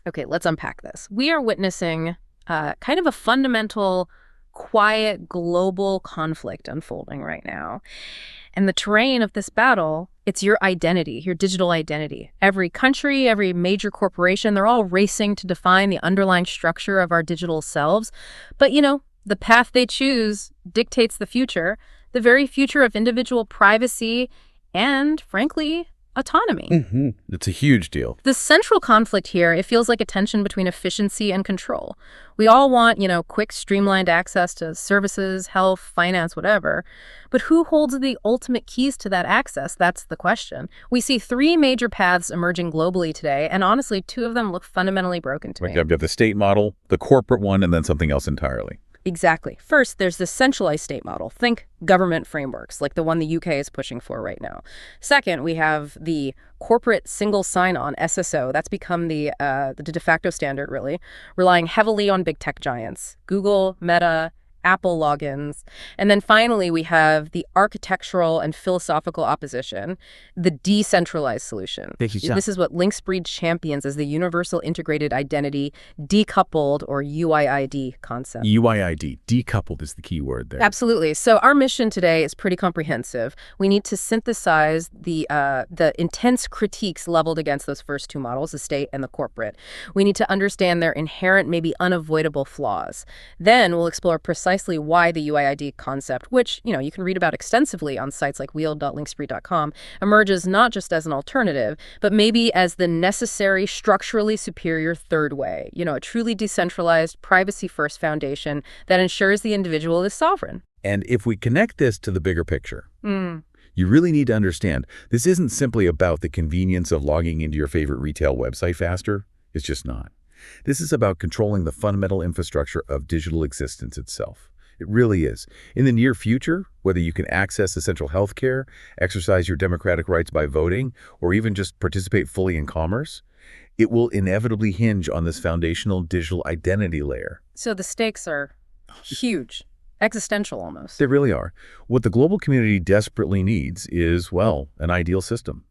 Okay, let's unpack this. We are witnessing kind of a fundamental, quiet, global conflict unfolding right now. And the terrain of this battle, it's your identity, your digital identity. Every country, every major corporation, they're all racing to define the underlying structure of our digital selves. But, the path they choose dictates the very future of individual privacy and, frankly, autonomy. It's a huge deal. The central conflict here, it feels like a tension between efficiency and control. We all want, quick, streamlined access to services, health, finance, whatever. But who holds the ultimate keys to that access? That's the question. We see three major paths emerging globally today, and honestly, two of them look fundamentally broken to me. You have the state model, the corporate one, and then something else entirely. Exactly. First, there's the centralized state model. Think government frameworks, like the one the UK is pushing for right now. Second, we have the corporate single sign-on, SSO. That's become the de facto standard, really, relying heavily on big tech giants, Google, Meta, Apple logins. And then finally, we have the architectural and philosophical opposition, the decentralized solution. This is what Linkspreed champions as the universal integrated identity decoupled, or UIID concept. UIID, decoupled is the key word there. Absolutely. So our mission today is pretty comprehensive. We need to synthesize the intense critiques leveled against those first two models, the state and the corporate. We need to understand their inherent, maybe unavoidable flaws. Then we'll explore precisely why the UIID concept, which, you can read about extensively on sites like wield.linkspreed.com, emerges not just as an alternative, but maybe as the necessary, structurally superior third way, a truly decentralized, privacy-first foundation that ensures the individual is sovereign. And if we connect this to the bigger picture, you really need to understand this isn't simply about the convenience of logging into your favorite retail website faster. It's just not. This is about controlling the fundamental infrastructure of digital existence itself. It really is. In the near future, whether you can access essential healthcare, exercise your democratic rights by voting, or even just participate fully in commerce, it will inevitably hinge on this foundational digital identity layer. So the stakes are huge, existential almost. They really are. What the global community desperately needs is, well, an ideal system.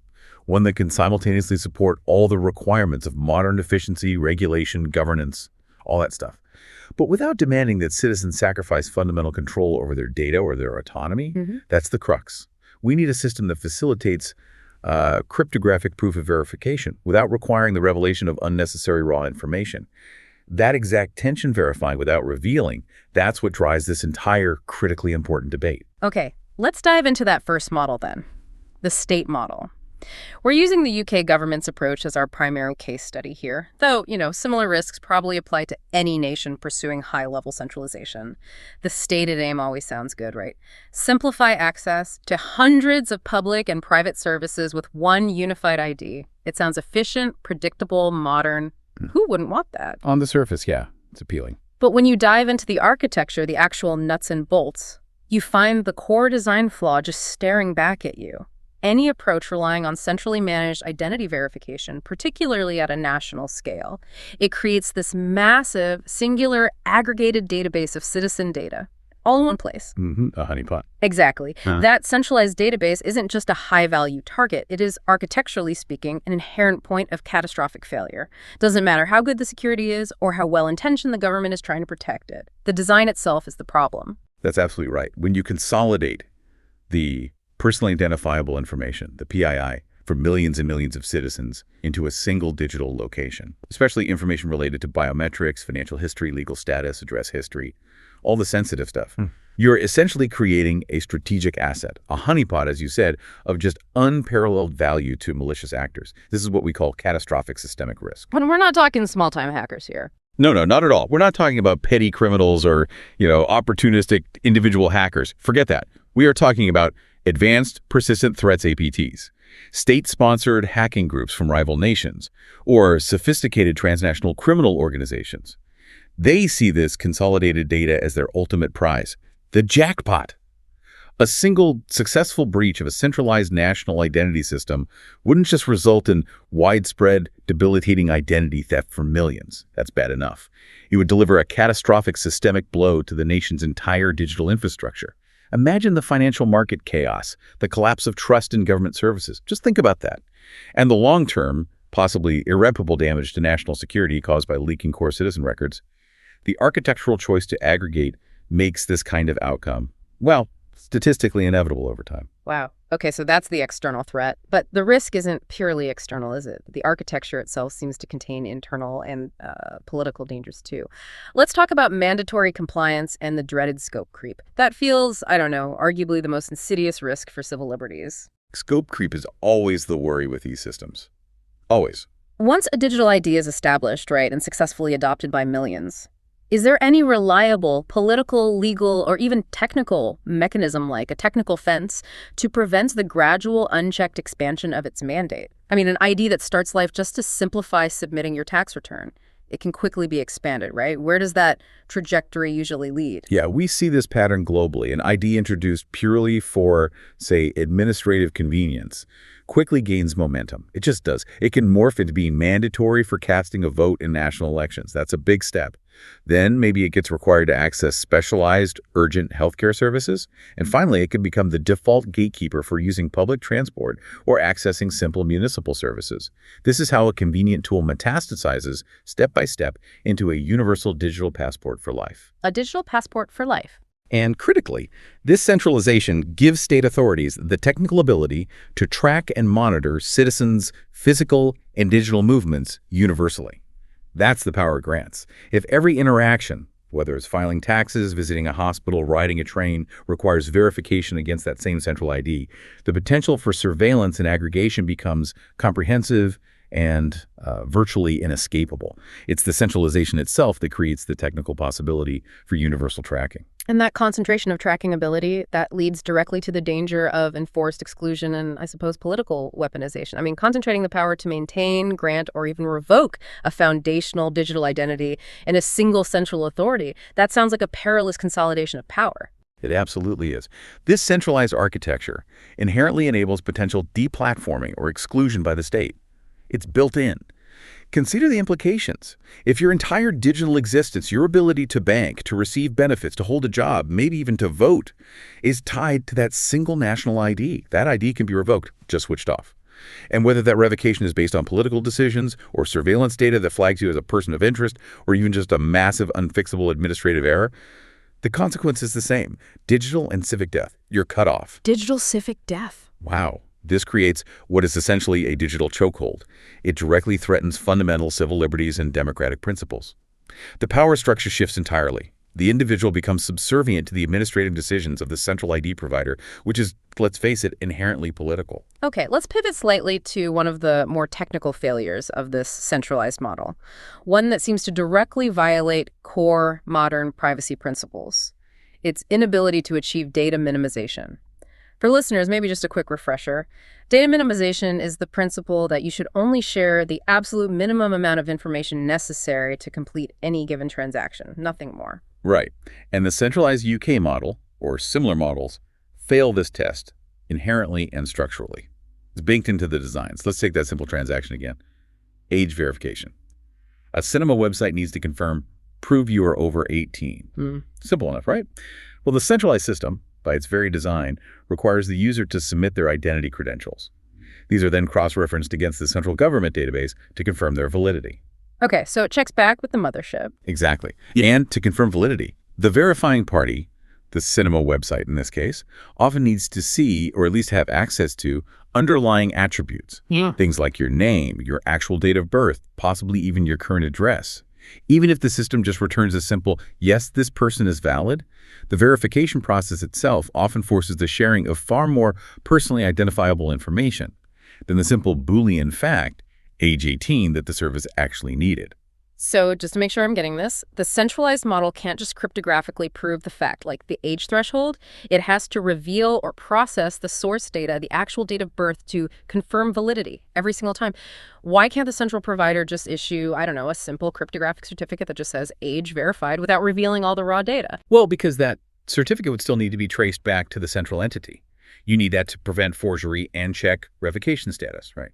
One that can simultaneously support all the requirements of modern efficiency, regulation, governance, all that stuff. But without demanding that citizens sacrifice fundamental control over their data or their autonomy. That's the crux. We need a system that facilitates cryptographic proof of verification without requiring the revelation of unnecessary raw information. That exact tension verifying without revealing, that's what drives this entire critically important debate. Okay, let's dive into that first model then, the state model. We're using the UK government's approach as our primary case study here, though, similar risks probably apply to any nation pursuing high-level centralization. The stated aim always sounds good, right? Simplify access to hundreds of public and private services with one unified ID. It sounds efficient, predictable, modern. Who wouldn't want that? On the surface, yeah, it's appealing. But when you dive into the architecture, the actual nuts and bolts, you find the core design flaw just staring back at you. Any approach relying on centrally managed identity verification, particularly at a national scale, it creates this massive, singular, aggregated database of citizen data, all in one place. A honeypot. Exactly. That centralized database isn't just a high-value target. It is, architecturally speaking, an inherent point of catastrophic failure. Doesn't matter how good the security is or how well-intentioned the government is trying to protect it. The design itself is the problem. That's absolutely right. When you consolidate the personally identifiable information, the PII, for millions and millions of citizens into a single digital location, especially information related to biometrics, financial history, legal status, address history, all the sensitive stuff. You're essentially creating a strategic asset, a honeypot, as you said, of just unparalleled value to malicious actors. This is what we call catastrophic systemic risk. But we're not talking small-time hackers here. No, not at all. We're not talking about petty criminals or, opportunistic individual hackers. Forget that. We are talking about advanced persistent threats APTs, state-sponsored hacking groups from rival nations, or sophisticated transnational criminal organizations. They see this consolidated data as their ultimate prize, the jackpot. A single successful breach of a centralized national identity system wouldn't just result in widespread, debilitating identity theft for millions. That's bad enough. It would deliver a catastrophic systemic blow to the nation's entire digital infrastructure. Imagine the financial market chaos, the collapse of trust in government services. Just think about that. And the long-term, possibly irreparable damage to national security caused by leaking core citizen records. The architectural choice to aggregate makes this kind of outcome, well, statistically inevitable over time. Wow. Okay, so that's the external threat. But the risk isn't purely external, is it? The architecture itself seems to contain internal and political dangers, too. Let's talk about mandatory compliance and the dreaded scope creep. That feels, I don't know, arguably the most insidious risk for civil liberties. Scope creep is always the worry with these systems. Always. Once a digital ID is established, right, and successfully adopted by millions, is there any reliable political, legal, or even technical mechanism, like a technical fence, to prevent the gradual, unchecked expansion of its mandate? I mean, an ID that starts life just to simplify submitting your tax return. It can quickly be expanded, right? Where does that trajectory usually lead? Yeah, we see this pattern globally. An ID introduced purely for, say, administrative convenience quickly gains momentum. It just does. It can morph into being mandatory for casting a vote in national elections. That's a big step. Then maybe it gets required to access specialized, urgent healthcare services. And finally, it can become the default gatekeeper for using public transport or accessing simple municipal services. This is how a convenient tool metastasizes step by step into a universal digital passport for life. A digital passport for life. And critically, this centralization gives state authorities the technical ability to track and monitor citizens' physical and digital movements universally. That's the power it grants. If every interaction, whether it's filing taxes, visiting a hospital, riding a train, requires verification against that same central ID, the potential for surveillance and aggregation becomes comprehensive and virtually inescapable. It's the centralization itself that creates the technical possibility for universal tracking. And that concentration of tracking ability, that leads directly to the danger of enforced exclusion and, I suppose, political weaponization. I mean, concentrating the power to maintain, grant, or even revoke a foundational digital identity in a single central authority, that sounds like a perilous consolidation of power. It absolutely is. This centralized architecture inherently enables potential deplatforming or exclusion by the state. It's built in. Consider the implications. If your entire digital existence, your ability to bank, to receive benefits, to hold a job, maybe even to vote, is tied to that single national ID, that ID can be revoked, just switched off. And whether that revocation is based on political decisions or surveillance data that flags you as a person of interest or even just a massive unfixable administrative error, the consequence is the same. Digital and civic death. You're cut off. Digital civic death. Wow. This creates what is essentially a digital chokehold. It directly threatens fundamental civil liberties and democratic principles. The power structure shifts entirely. The individual becomes subservient to the administrative decisions of the central ID provider, which is, let's face it, inherently political. Okay, let's pivot slightly to one of the more technical failures of this centralized model, one that seems to directly violate core modern privacy principles: its inability to achieve data minimization. For listeners, maybe just a quick refresher. Data minimization is the principle that you should only share the absolute minimum amount of information necessary to complete any given transaction, nothing more. Right. And the centralized UK model, or similar models, fail this test inherently and structurally. It's baked into the designs. Let's take that simple transaction again. Age verification. A cinema website needs to confirm, prove you are over 18. Simple enough, right? Well, the centralized system, by its very design, requires the user to submit their identity credentials. These are then cross-referenced against the central government database to confirm their validity. Okay, so it checks back with the mothership. Exactly. And to confirm validity, the verifying party, the cinema website in this case, often needs to see, or at least have access to, underlying attributes. Things like your name, your actual date of birth, possibly even your current address. Even if the system just returns a simple, yes, this person is valid, the verification process itself often forces the sharing of far more personally identifiable information than the simple Boolean fact, age 18, that the service actually needed. So just to make sure I'm getting this, the centralized model can't just cryptographically prove the fact, like the age threshold. It has to reveal or process the source data, the actual date of birth, to confirm validity every single time. Why can't the central provider just issue, I don't know, a simple cryptographic certificate that just says age verified without revealing all the raw data? Well, because that certificate would still need to be traced back to the central entity. You need that to prevent forgery and check revocation status, right?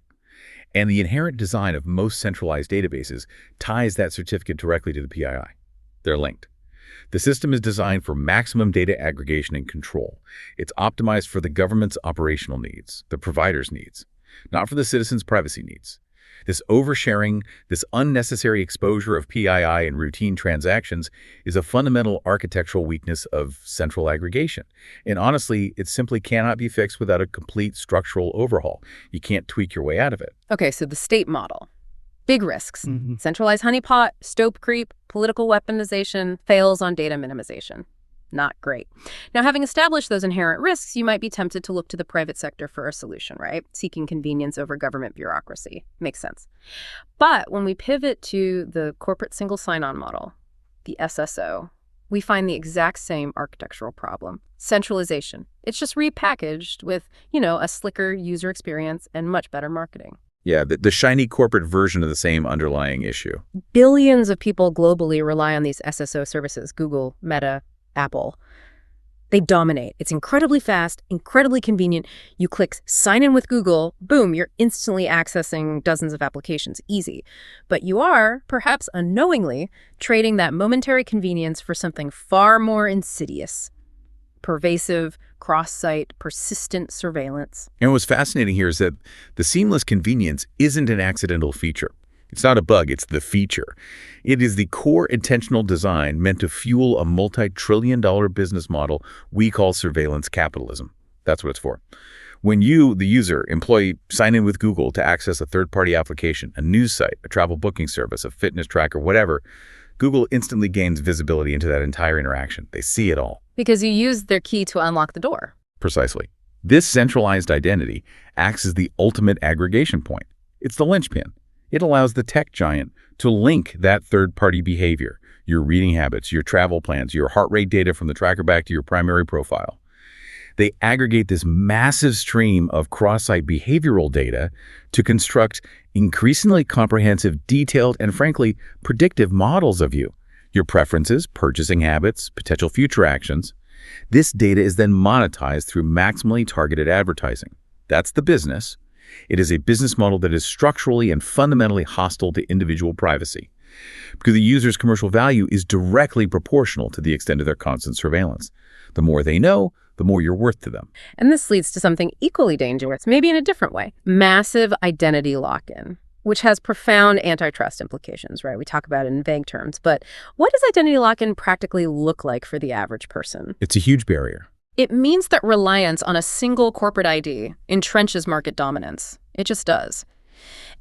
And the inherent design of most centralized databases ties that certificate directly to the PII. They're linked. The system is designed for maximum data aggregation and control. It's optimized for the government's operational needs, the provider's needs, not for the citizen's privacy needs. This oversharing, this unnecessary exposure of PII in routine transactions is a fundamental architectural weakness of central aggregation. And honestly, it simply cannot be fixed without a complete structural overhaul. You can't tweak your way out of it. Okay, so the state model. Big risks. Centralized honeypot, stope creep, political weaponization, fails on data minimization. Not great. Now, having established those inherent risks, you might be tempted to look to the private sector for a solution, right? Seeking convenience over government bureaucracy. Makes sense. But when we pivot to the corporate single sign-on model, the SSO, we find the exact same architectural problem. Centralization. It's just repackaged with, a slicker user experience and much better marketing. Yeah, the shiny corporate version of the same underlying issue. Billions of people globally rely on these SSO services, Google, Meta, Apple. They dominate. It's incredibly fast, incredibly convenient. You click sign in with Google, boom, you're instantly accessing dozens of applications. Easy. But you are, perhaps unknowingly, trading that momentary convenience for something far more insidious. Pervasive, cross-site, persistent surveillance. And what's fascinating here is that the seamless convenience isn't an accidental feature. It's not a bug, it's the feature. It is the core intentional design meant to fuel a multi-trillion-dollar business model we call surveillance capitalism. That's what it's for. When you, the user, employee, sign in with Google to access a third-party application, a news site, a travel booking service, a fitness tracker, whatever, Google instantly gains visibility into that entire interaction. They see it all. Because you used their key to unlock the door. Precisely. This centralized identity acts as the ultimate aggregation point. It's the linchpin. It allows the tech giant to link that third-party behavior, your reading habits, your travel plans, your heart rate data from the tracker back to your primary profile. They aggregate this massive stream of cross-site behavioral data to construct increasingly comprehensive, detailed, and frankly, predictive models of you, your preferences, purchasing habits, potential future actions. This data is then monetized through maximally targeted advertising. That's the business. It is a business model that is structurally and fundamentally hostile to individual privacy, because the user's commercial value is directly proportional to the extent of their constant surveillance. The more they know, the more you're worth to them. And this leads to something equally dangerous, maybe in a different way. Massive identity lock-in, which has profound antitrust implications, right? We talk about it in vague terms, but what does identity lock-in practically look like for the average person? It's a huge barrier. It means that reliance on a single corporate ID entrenches market dominance. It just does.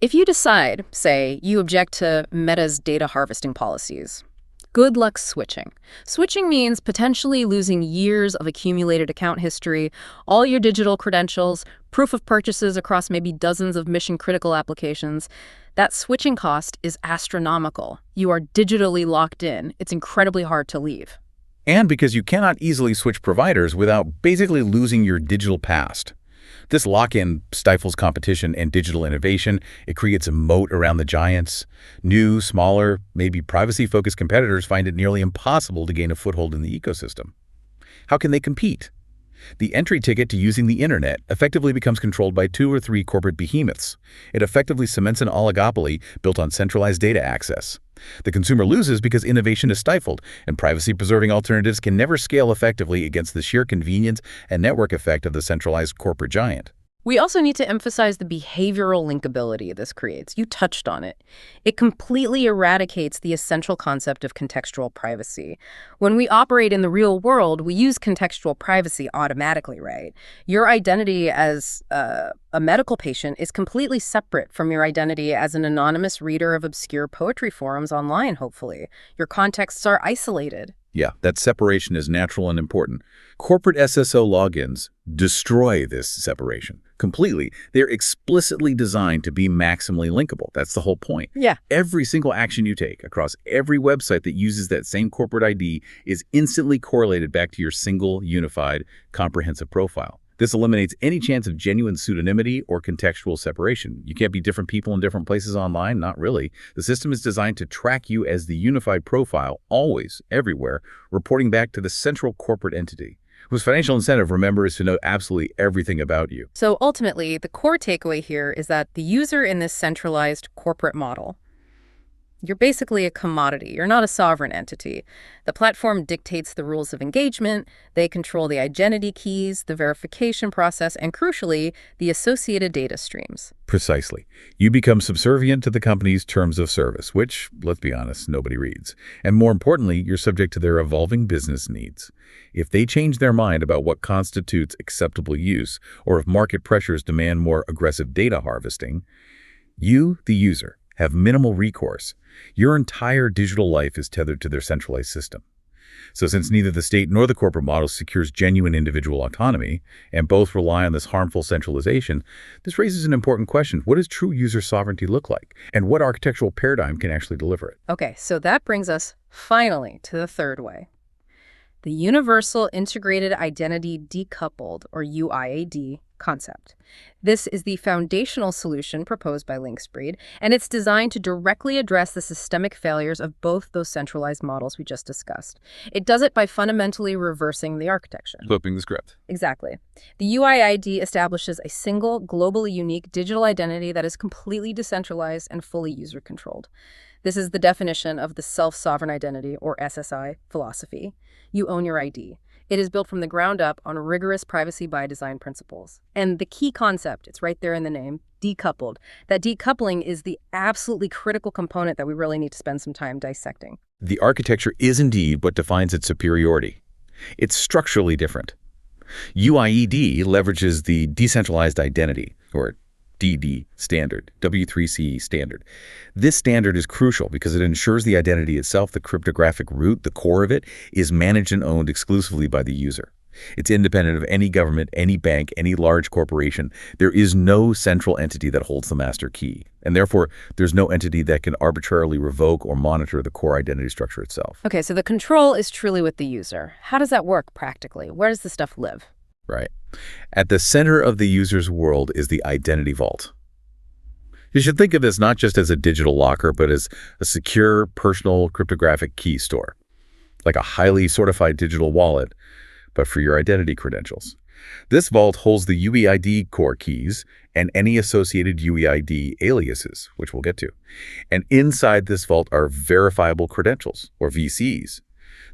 If you decide, say, you object to Meta's data harvesting policies, good luck switching. Switching means potentially losing years of accumulated account history, all your digital credentials, proof of purchases across maybe dozens of mission-critical applications. That switching cost is astronomical. You are digitally locked in. It's incredibly hard to leave. And because you cannot easily switch providers without basically losing your digital past. This lock-in stifles competition and digital innovation. It creates a moat around the giants. New, smaller, maybe privacy-focused competitors find it nearly impossible to gain a foothold in the ecosystem. How can they compete? The entry ticket to using the internet effectively becomes controlled by 2 or 3 corporate behemoths. It effectively cements an oligopoly built on centralized data access. The consumer loses because innovation is stifled, and privacy-preserving alternatives can never scale effectively against the sheer convenience and network effect of the centralized corporate giant. We also need to emphasize the behavioral linkability this creates. You touched on it. It completely eradicates the essential concept of contextual privacy. When we operate in the real world, we use contextual privacy automatically, right? Your identity as a medical patient is completely separate from your identity as an anonymous reader of obscure poetry forums online, hopefully. Your contexts are isolated. Yeah, that separation is natural and important. Corporate SSO logins destroy this separation completely. They're explicitly designed to be maximally linkable. That's the whole point. Yeah. Every single action you take across every website that uses that same corporate ID is instantly correlated back to your single, unified, comprehensive profile. This eliminates any chance of genuine pseudonymity or contextual separation. You can't be different people in different places online, not really. The system is designed to track you as the unified profile, always, everywhere, reporting back to the central corporate entity, whose financial incentive, remember, is to know absolutely everything about you. So ultimately, the core takeaway here is that the user in this centralized corporate model, You're basically a commodity. You're not a sovereign entity. The platform dictates the rules of engagement, they control the identity keys, the verification process, and crucially, the associated data streams. Precisely. You become subservient to the company's terms of service, which, let's be honest, nobody reads. And more importantly, you're subject to their evolving business needs. If they change their mind about what constitutes acceptable use, or if market pressures demand more aggressive data harvesting, you, the user, have minimal recourse. Your entire digital life is tethered to their centralized system. So since neither the state nor the corporate model secures genuine individual autonomy, and both rely on this harmful centralization, this raises an important question. What does true user sovereignty look like? And what architectural paradigm can actually deliver it? Okay, so that brings us finally to the third way. The Universal Integrated Identity Decoupled, or UIID, concept. This is the foundational solution proposed by Linkspreed, and it's designed to directly address the systemic failures of both those centralized models we just discussed. It does it by fundamentally reversing the architecture. Flipping the script. Exactly. The UIID establishes a single, globally unique digital identity that is completely decentralized and fully user-controlled. This is the definition of the self-sovereign identity, or SSI, philosophy. You own your ID. It is built from the ground up on rigorous privacy by design principles. And the key concept, it's right there in the name, decoupled. That decoupling is the absolutely critical component that we really need to spend some time dissecting. The architecture is indeed what defines its superiority. It's structurally different. UIID leverages the Decentralized Identity, or DD standard, W3C standard. This standard is crucial because it ensures the identity itself, the cryptographic root, the core of it, is managed and owned exclusively by the user. It's independent of any government, any bank, any large corporation. There is no central entity that holds the master key, and therefore there's no entity that can arbitrarily revoke or monitor the core identity structure itself. Okay, so the control is truly with the user. How does that work practically? Where does the stuff live? Right. At the center of the user's world is the identity vault. You should think of this not just as a digital locker, but as a secure, personal, cryptographic key store, like a highly certified digital wallet, but for your identity credentials. This vault holds the UIID core keys and any associated UIID aliases, which we'll get to. And inside this vault are verifiable credentials, or VCs.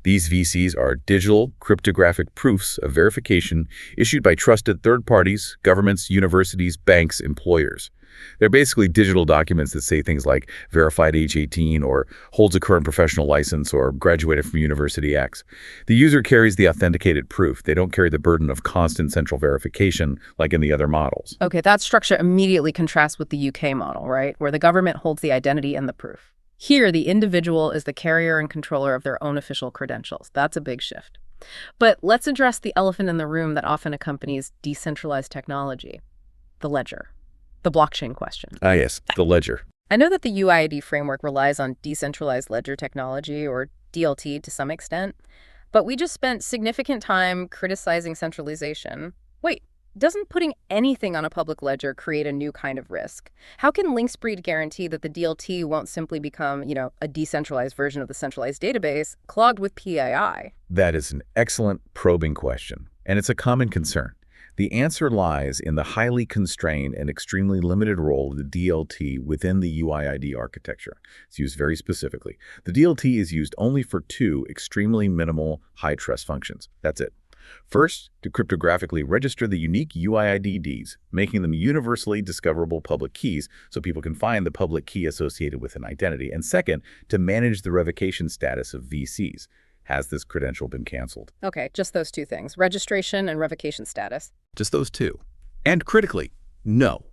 These VCs are digital cryptographic proofs of verification issued by trusted third parties, governments, universities, banks, employers. They're basically digital documents that say things like verified age 18 or holds a current professional license or graduated from University X. The user carries the authenticated proof. They don't carry the burden of constant central verification like in the other models. Okay, that structure immediately contrasts with the UK model, right? Where the government holds the identity and the proof. Here, the individual is the carrier and controller of their own official credentials. That's a big shift. But let's address the elephant in the room that often accompanies decentralized technology, the ledger, the blockchain question. Ah, yes, the ledger. I know that the UIID framework relies on decentralized ledger technology, or DLT to some extent, but we just spent significant time criticizing centralization. Wait, doesn't putting anything on a public ledger create a new kind of risk? How can Linkspreed guarantee that the DLT won't simply become, a decentralized version of the centralized database clogged with PII? That is an excellent probing question, and it's a common concern. The answer lies in the highly constrained and extremely limited role of the DLT within the UIID architecture. It's used very specifically. The DLT is used only for two extremely minimal high-trust functions. That's it. First, to cryptographically register the unique UIIDs, making them universally discoverable public keys so people can find the public key associated with an identity. And second, to manage the revocation status of VCs. Has this credential been canceled? Okay, just those two things, registration and revocation status. Just those two. And critically, no.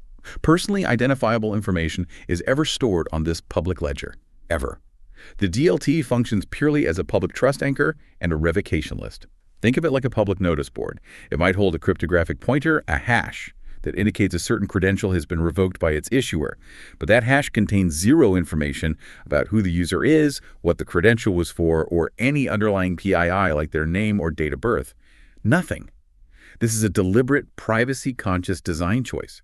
Personally identifiable information is ever stored on this public ledger. Ever. The DLT functions purely as a public trust anchor and a revocation list. Think of it like a public notice board. It might hold a cryptographic pointer, a hash, that indicates a certain credential has been revoked by its issuer. But that hash contains zero information about who the user is, what the credential was for, or any underlying PII like their name or date of birth. Nothing. This is a deliberate, privacy-conscious design choice.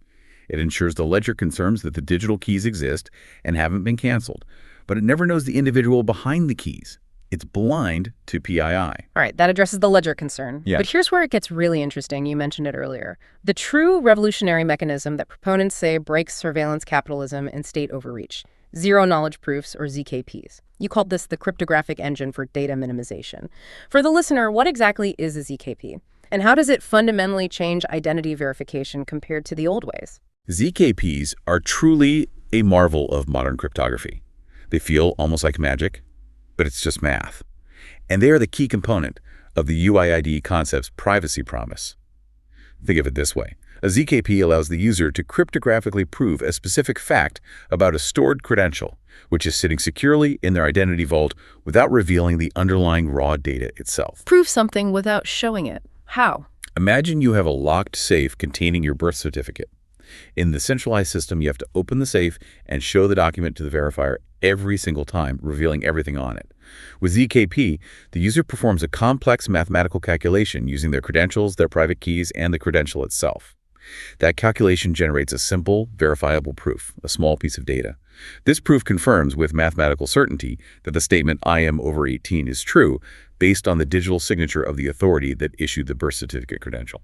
It ensures the ledger confirms that the digital keys exist and haven't been canceled, but it never knows the individual behind the keys. It's blind to PII. All right, that addresses the ledger concern. Yeah. But here's where it gets really interesting. You mentioned it earlier. The true revolutionary mechanism that proponents say breaks surveillance capitalism and state overreach. zero-knowledge proofs, or ZKPs. You called this the cryptographic engine for data minimization. For the listener, what exactly is a ZKP? And how does it fundamentally change identity verification compared to the old ways? ZKPs are truly a marvel of modern cryptography. They feel almost like magic, but it's just math. And they are the key component of the UIID concept's privacy promise. Think of it this way. A ZKP allows the user to cryptographically prove a specific fact about a stored credential, which is sitting securely in their identity vault without revealing the underlying raw data itself. Prove something without showing it. How? Imagine you have a locked safe containing your birth certificate. In the centralized system, you have to open the safe and show the document to the verifier every single time, revealing everything on it. With ZKP, the user performs a complex mathematical calculation using their credentials, their private keys, and the credential itself. That calculation generates a simple, verifiable proof, a small piece of data. This proof confirms with mathematical certainty that the statement "I am over 18" is true based on the digital signature of the authority that issued the birth certificate credential.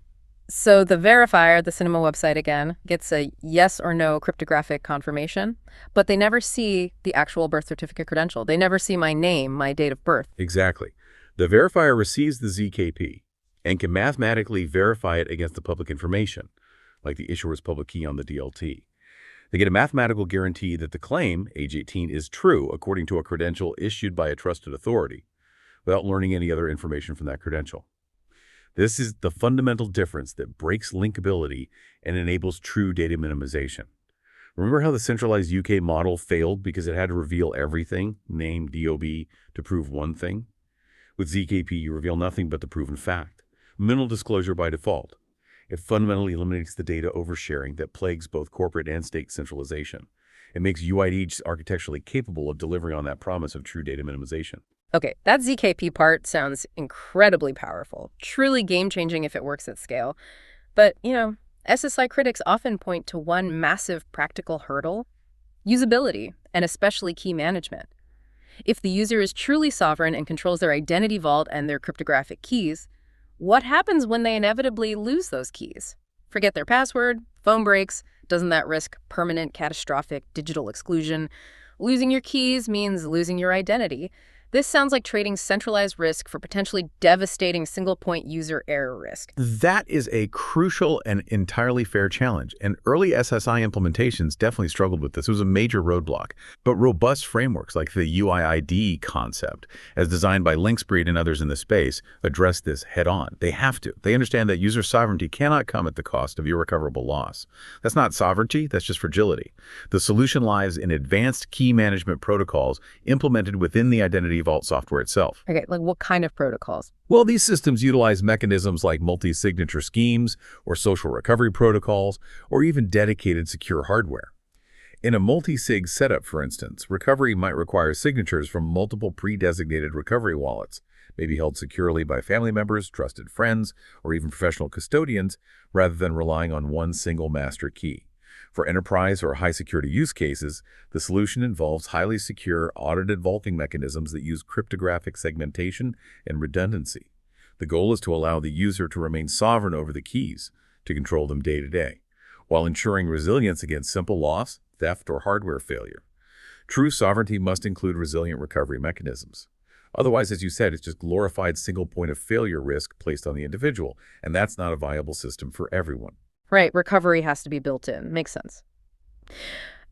So the verifier, the Cinema website again, gets a yes or no cryptographic confirmation, but they never see the actual birth certificate credential. They never see my name, my date of birth. Exactly. The verifier receives the ZKP and can mathematically verify it against the public information, like the issuer's public key on the DLT. They get a mathematical guarantee that the claim, age 18, is true according to a credential issued by a trusted authority, without learning any other information from that credential. This is the fundamental difference that breaks linkability and enables true data minimization. Remember how the centralized UK model failed because it had to reveal everything, name, DOB, to prove one thing? With ZKP, you reveal nothing but the proven fact. Minimal disclosure by default. It fundamentally eliminates the data oversharing that plagues both corporate and state centralization. It makes UID architecturally capable of delivering on that promise of true data minimization. Okay, that ZKP part sounds incredibly powerful, truly game-changing if it works at scale. But, SSI critics often point to one massive practical hurdle: usability, and especially key management. If the user is truly sovereign and controls their identity vault and their cryptographic keys, what happens when they inevitably lose those keys? Forget their password, phone breaks, doesn't that risk permanent catastrophic digital exclusion? Losing your keys means losing your identity. This sounds like trading centralized risk for potentially devastating single-point user error risk. That is a crucial and entirely fair challenge, and early SSI implementations definitely struggled with this. It was a major roadblock. But robust frameworks like the UIID concept, as designed by Linkspreed and others in the space, address this head-on. They have to. They understand that user sovereignty cannot come at the cost of irrecoverable loss. That's not sovereignty, that's just fragility. The solution lies in advanced key management protocols implemented within the identity vault software itself. Okay, like what kind of protocols? Well, these systems utilize mechanisms like multi-signature schemes or social recovery protocols, or even dedicated secure hardware. In a multi-sig setup, for instance, recovery might require signatures from multiple pre-designated recovery wallets, maybe held securely by family members, trusted friends, or even professional custodians, rather than relying on one single master key. For enterprise or high-security use cases, the solution involves highly secure, audited vaulting mechanisms that use cryptographic segmentation and redundancy. The goal is to allow the user to remain sovereign over the keys, to control them day to day, while ensuring resilience against simple loss, theft, or hardware failure. True sovereignty must include resilient recovery mechanisms. Otherwise, as you said, it's just glorified single point of failure risk placed on the individual, and that's not a viable system for everyone. Right, recovery has to be built in. Makes sense.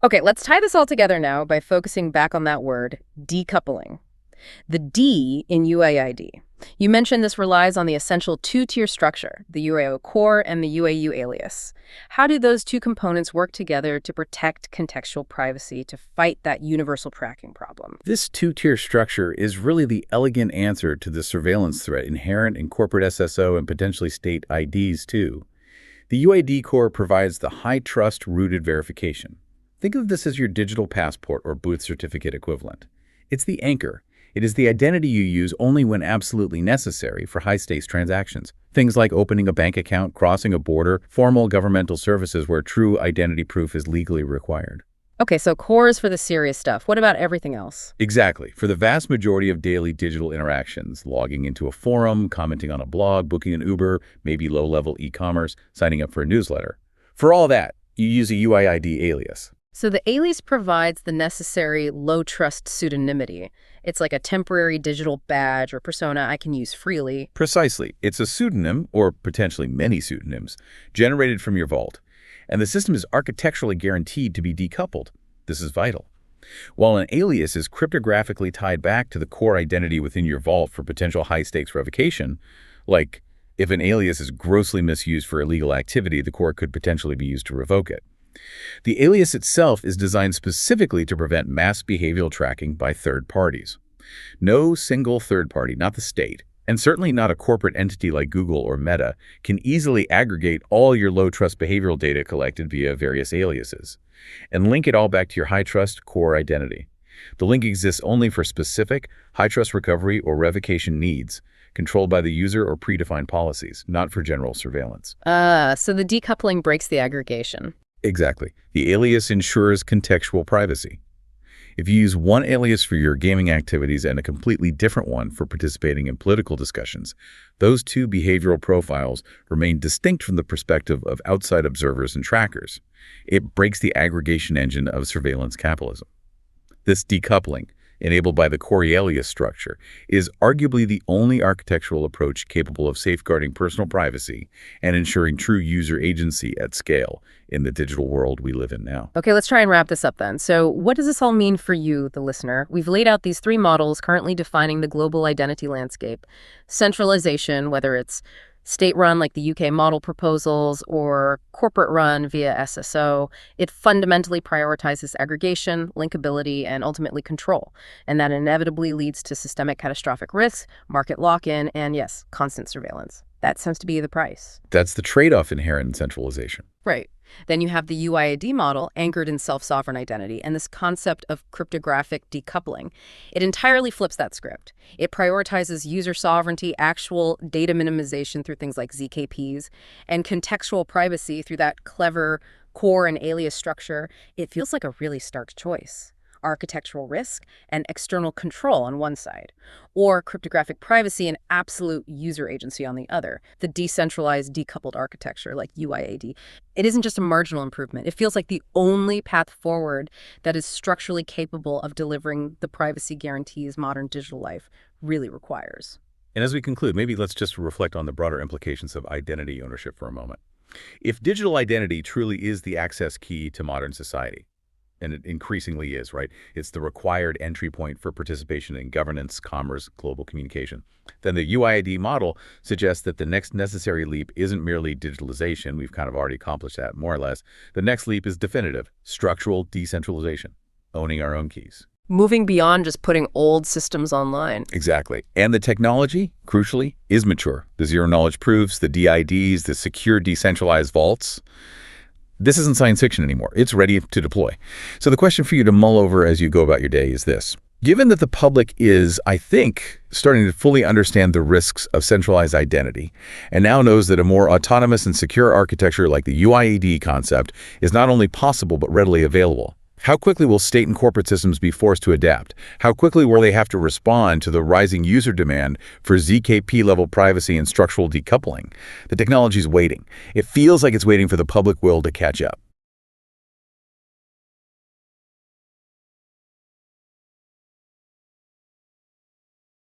Okay, let's tie this all together now by focusing back on that word, decoupling. The D in UIID. You mentioned this relies on the essential two-tier structure, the UAO core and the UAU alias. How do those two components work together to protect contextual privacy to fight that universal tracking problem? This two-tier structure is really the elegant answer to the surveillance threat inherent in corporate SSO and potentially state IDs too. The UID core provides the high-trust rooted verification. Think of this as your digital passport or birth certificate equivalent. It's the anchor. It is the identity you use only when absolutely necessary for high-stakes transactions. Things like opening a bank account, crossing a border, formal governmental services where true identity proof is legally required. Okay, so core is for the serious stuff. What about everything else? Exactly. For the vast majority of daily digital interactions, logging into a forum, commenting on a blog, booking an Uber, maybe low-level e-commerce, signing up for a newsletter. For all that, you use a UIID alias. So the alias provides the necessary low-trust pseudonymity. It's like a temporary digital badge or persona I can use freely. Precisely. It's a pseudonym, or potentially many pseudonyms, generated from your vault. And the system is architecturally guaranteed to be decoupled. This is vital. While an alias is cryptographically tied back to the core identity within your vault for potential high-stakes revocation, like if an alias is grossly misused for illegal activity, the core could potentially be used to revoke it. The alias itself is designed specifically to prevent mass behavioral tracking by third parties. No single third party, not the state, and certainly not a corporate entity like Google or Meta, can easily aggregate all your low-trust behavioral data collected via various aliases and link it all back to your high-trust core identity. The link exists only for specific, high-trust recovery or revocation needs, controlled by the user or predefined policies, not for general surveillance. So the decoupling breaks the aggregation. Exactly. The alias ensures contextual privacy. If you use one alias for your gaming activities and a completely different one for participating in political discussions, those two behavioral profiles remain distinct from the perspective of outside observers and trackers. It breaks the aggregation engine of surveillance capitalism. This decoupling, enabled by the core alias structure, is arguably the only architectural approach capable of safeguarding personal privacy and ensuring true user agency at scale in the digital world we live in now. Okay, let's try and wrap this up then. So what does this all mean for you, the listener? We've laid out these three models currently defining the global identity landscape. Centralization, whether it's state-run like the UK model proposals or corporate-run via SSO, it fundamentally prioritizes aggregation, linkability, and ultimately control. And that inevitably leads to systemic catastrophic risks, market lock-in, and yes, constant surveillance. That seems to be the price. That's the trade-off inherent in centralization. Right. Then you have the UIID model anchored in self-sovereign identity and this concept of cryptographic decoupling. It entirely flips that script. It prioritizes user sovereignty, actual data minimization through things like ZKPs, and contextual privacy through that clever core and alias structure. It feels like a really stark choice. Architectural risk and external control on one side, or cryptographic privacy and absolute user agency on the other, the decentralized decoupled architecture like UIID. It isn't just a marginal improvement. It feels like the only path forward that is structurally capable of delivering the privacy guarantees modern digital life really requires. And as we conclude, maybe let's just reflect on the broader implications of identity ownership for a moment. If digital identity truly is the access key to modern society, and it increasingly is, right? It's the required entry point for participation in governance, commerce, global communication. Then the UIID model suggests that the next necessary leap isn't merely digitalization. We've kind of already accomplished that, more or less. The next leap is definitive, structural decentralization, owning our own keys. Moving beyond just putting old systems online. Exactly. And the technology, crucially, is mature. The zero-knowledge proofs, the DIDs, the secure decentralized vaults. This isn't science fiction anymore. It's ready to deploy. So the question for you to mull over as you go about your day is this. Given that the public is, I think, starting to fully understand the risks of centralized identity, and now knows that a more autonomous and secure architecture like the UIID concept is not only possible but readily available, how quickly will state and corporate systems be forced to adapt? How quickly will they have to respond to the rising user demand for ZKP-level privacy and structural decoupling? The technology is waiting. It feels like it's waiting for the public will to catch up.